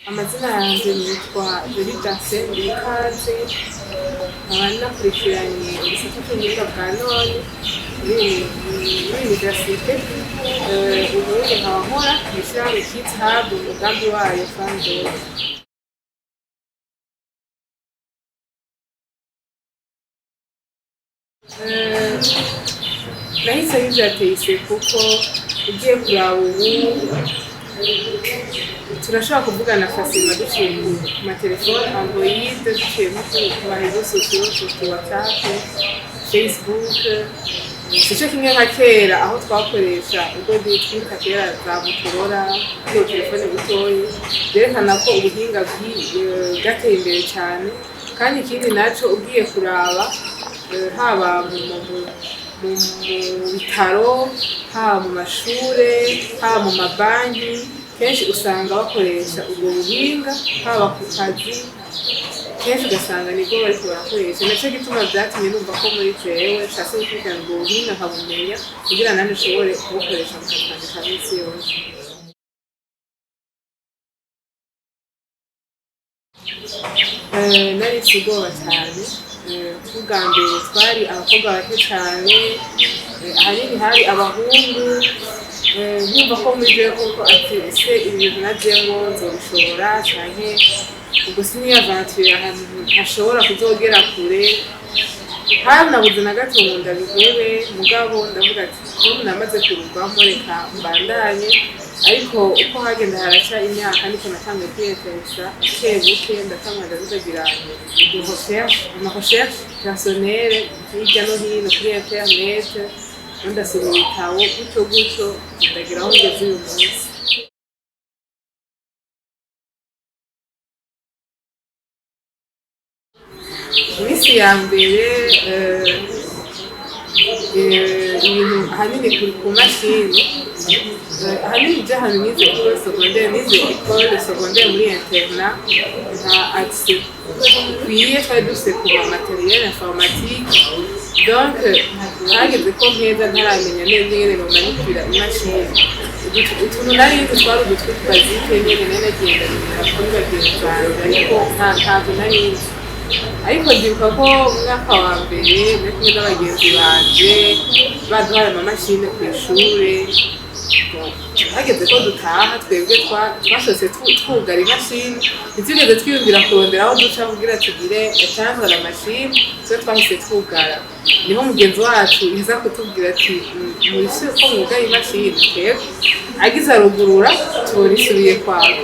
Amazina yanjye yitwa Veridase Ikaze, nkaba nakurikiranye igisata cy'ubuhinga bwa none muri universite. Ubu nkaba nkora mw'ishyirahamwe Kids Hub, umugambi wayo Fanzone. Nahise bivyateye kuko ugiye kuraba ubu turashobora kuvugana fasima duciye ku matelefone Android, duciye ku marezo sosiyo, ku WhatsApp, Facebook. Sico kimwe nka kera aho twakoresha ubwo twita kera za Motorola iyo telefone butoyi. Vyerekana ko ubuhinga bwateye imbere cyane, kandi ikindi naco ugiye kuraba haba mu bitaro, haba mu mashure, haba mu mabanki, kenshi usanga bakoresha ubwo buhinga, haba ku kazi kenshi ugasanga nibwo bariko barakoresha. Naco gituma vyatumye numva ko muri jewe nshatse gukurikirana ubwo buhinga nkabumenya kugira nanje nshobore kubukoresha mu kazi kanje ka misi yose. Nari mfise ubwoba cyane. Ubwa mbere twari abakobwa bake cyane, ahanini hari abahungu. Nkumva ko muri jewe koko ati ese ibintu najemwo nzobishobora canke ubwo siniyavantuye ahantu ntashobora kuzogera kure. Hanabuze na gato ngo ndabihebe, mugabo ndavuga ati ko namaze kuruvamo reka mbandanye. Ariko uko hagenda haraca imyaka niko natanguye kwiyetereza buke buke, ndatangura ndagira amarecherche personnelle hirya no hino kuri internet, ndasoma ibitabo gutyo ndagira aho ngeze uyu munsi. Iminsi ya mbere ibintu ahanini ku mashini, ahanini by'ahantu nize école secondaire, nize école secondaire muri interna nta accès ukwiye, twari dufise ku materiel informatique. Donc hageze ko mpeza ntaramenya neza ingene nomanipira imashini. Utuntu nari nzi twari udutwi basique nyene nagenda nimera kuri bagenzi banje, ariko ntabwo nari nzi. Ariko ndibuka ko umwaka wa mbere nari kumwe n'abagenzi banje baduhaye amamashini ku ishure. Hageze ko dutaha twebwe twashotse twugara imashini, ntitwigeze twiyumvira kurondera aho duca kugira tugire etanzara mashini, twe twahise twugara. Niho mugenzi wacu iza kutubwira ati murisi ko mwugaye imashini, twebwe agize arugurura tubona isubiye kwako.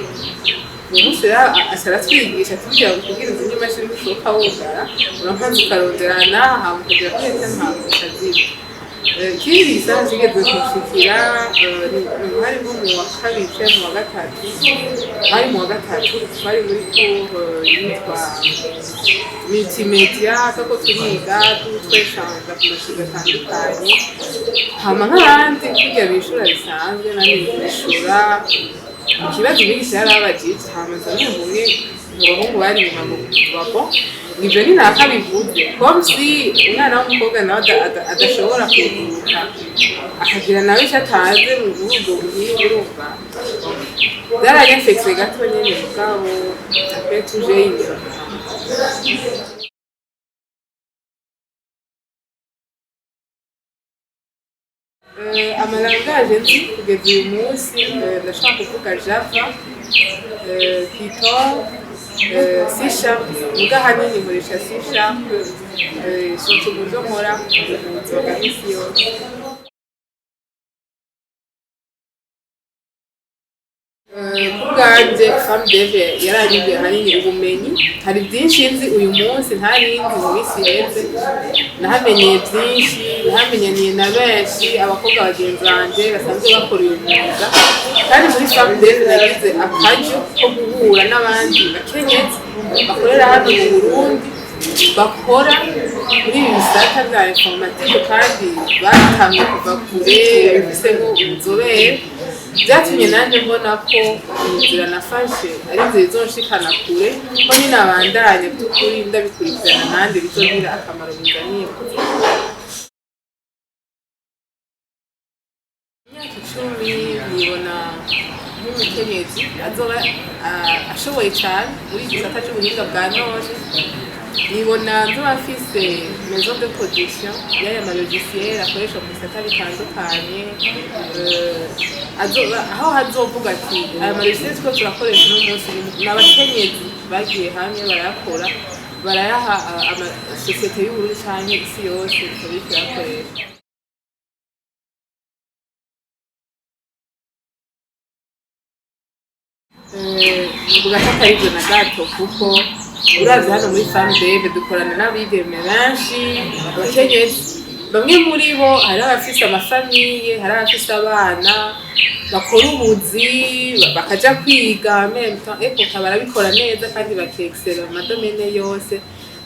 Umunsi rero aratwigisha tubwira ngo kugira izi mashini ushoka wugara uramanza ukarondera n'aha hama ukagera kuri ntabwo ukazira. Ikindi gisaha kigeze kunshikira hari nko mu wa kabiri canke mu wa gatatu, hari mu wa gatatu bari muri cours yitwa multimedia, kako turiga tweshanga ku mashiga atandukanye. Hama nk'abandi kwiga bishura bisanzwe nani bishura ikibazo bigisha yarabajije, hama nzamwumva umwe mu bahungu bari inyuma mu babo ibyo ni ntakabivuze comme si umwana w'umukobwa nawe adashobora kuguruka akagira nawe icyo atazi mu gihugu buhinga. Urumva byaranyafekse gato nyine mugabo après tout j'ai une amalangaje nzi kugeza uyu munsi. Ndashaka kuvuga Java, Python, C#. Muga hanini nkoresha C#, ico uburyo nkora mu buzima bwa misi yose. Kubwanje femme dev yaranyuze hanini ubumenyi. Hari byinshi nzi uyu munsi ntari nzi mu misi yeze. Nahamenyeye byinshi, nahamenyaniye na benshi abakobwa bagenzi banje basanzwe bakora uyu mwuga, kandi muri femme dev nagize akaryo ko guhura n'abandi bakenyezi bakorera hano mu Burundi, bakora muri ibi bisata bya informatique kandi batamye kuva kure, babifisemo ubuzobere. Byatumye nanjye mbona ko inzira nafashe ari inzira izonshikana kure, ko nyine abandanye by'ukuri ndabikurikirana nanjye bizogira akamaro bizaniye mu buzima. Imyaka 10 nibona nk'umukenyezi umukenyezi azoba ashoboye cyane muri iki gisata cy'ubuhinga bwa none nibona nzoba afise maison de production y'aya malogiciel akoresha mu bisata bitandukanye aho hazovuga ati aya malogiciel two turakoresha uno munsi n'abakenyezi bagiye hamwe barayakora barayaha amasosiyete y'uburundi canke isi yose ikabiriko irakoresha. Ugataka arivyo na gato kuko urazi hano muri FAMBEB dukorana n'abigeme benshi abakenyezi bamwe muri bo hari abafise amafamiye hari abafise abana bakora ubuzi bakaja kwiga eko barabikora neza kandi bakexcella mu madomene yose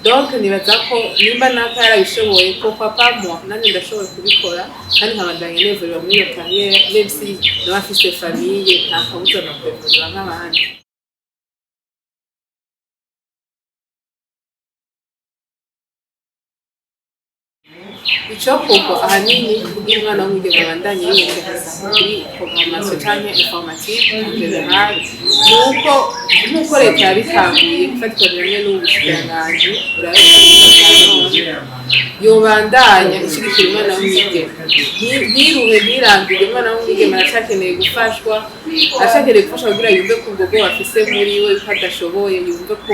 donc nibaza ko nimba naka yarabishoboye ko papa mo nani ndashoboye kubikora kandi nkabandanya neverwa muri iyo carrière même si n'abafise famille nta kabuza no kwevura nk'abandi. Ico koko ahanini kugira umwana w'umwigeme abandanye yiyongeza kuri programmation canke informatique en general nuko leta yabitanguye gufatiranye n'ubushikiranganji yobandanya ishigikira umwana w'umwigeme ntiruhe ntirambire umwana w'umwigeme aracakeneye gufashwa kugira yumve ko ubwo bwoba afise muri we ko adashoboye yumve ko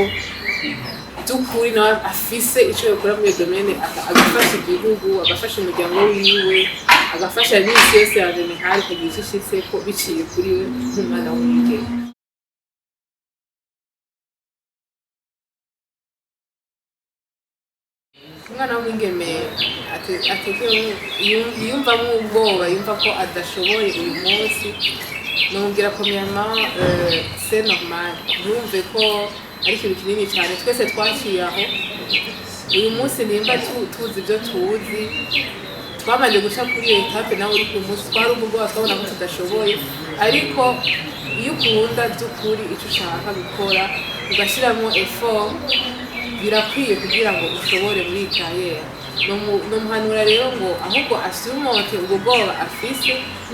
by'ukuri nawe afise icyo yakora muri domaine agafasha igihugu agafasha umuryango wiwe agafasha n'isi yose ya general kugira icyo ishitseko biciye kuri we nk'umwana w'umwigeme. Umwana w'umwigeme yumvamo ubwoba yumva ko adashoboye uyu munsi namubwira premièrement c'est normal ntumve ko ari ikintu kinini cyane twese twaciye aho uyu munsi nimba tuzi ibyo tuzi twamaze guca kuri iyo etape nawe uri ku munsi twari ubwoba twabona ko tudashoboye ariko iyo ukunda by'ukuri icyo ushaka gukora ugashyiramo effort birakwiye kugira ngo ushobore muri iyi carrière. Nomuhanura rero ngo ahubwo asumoke ubwo bwoba afise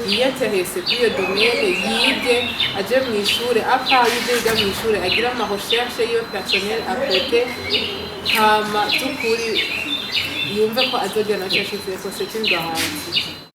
yiyaterese kuri iyo domaine yige aje mu ishure yiga mu ishure agira ama recherche yo personnel à côté hama by'ukuri yumve ko azogera na cyo ashizeko c'est une garantie.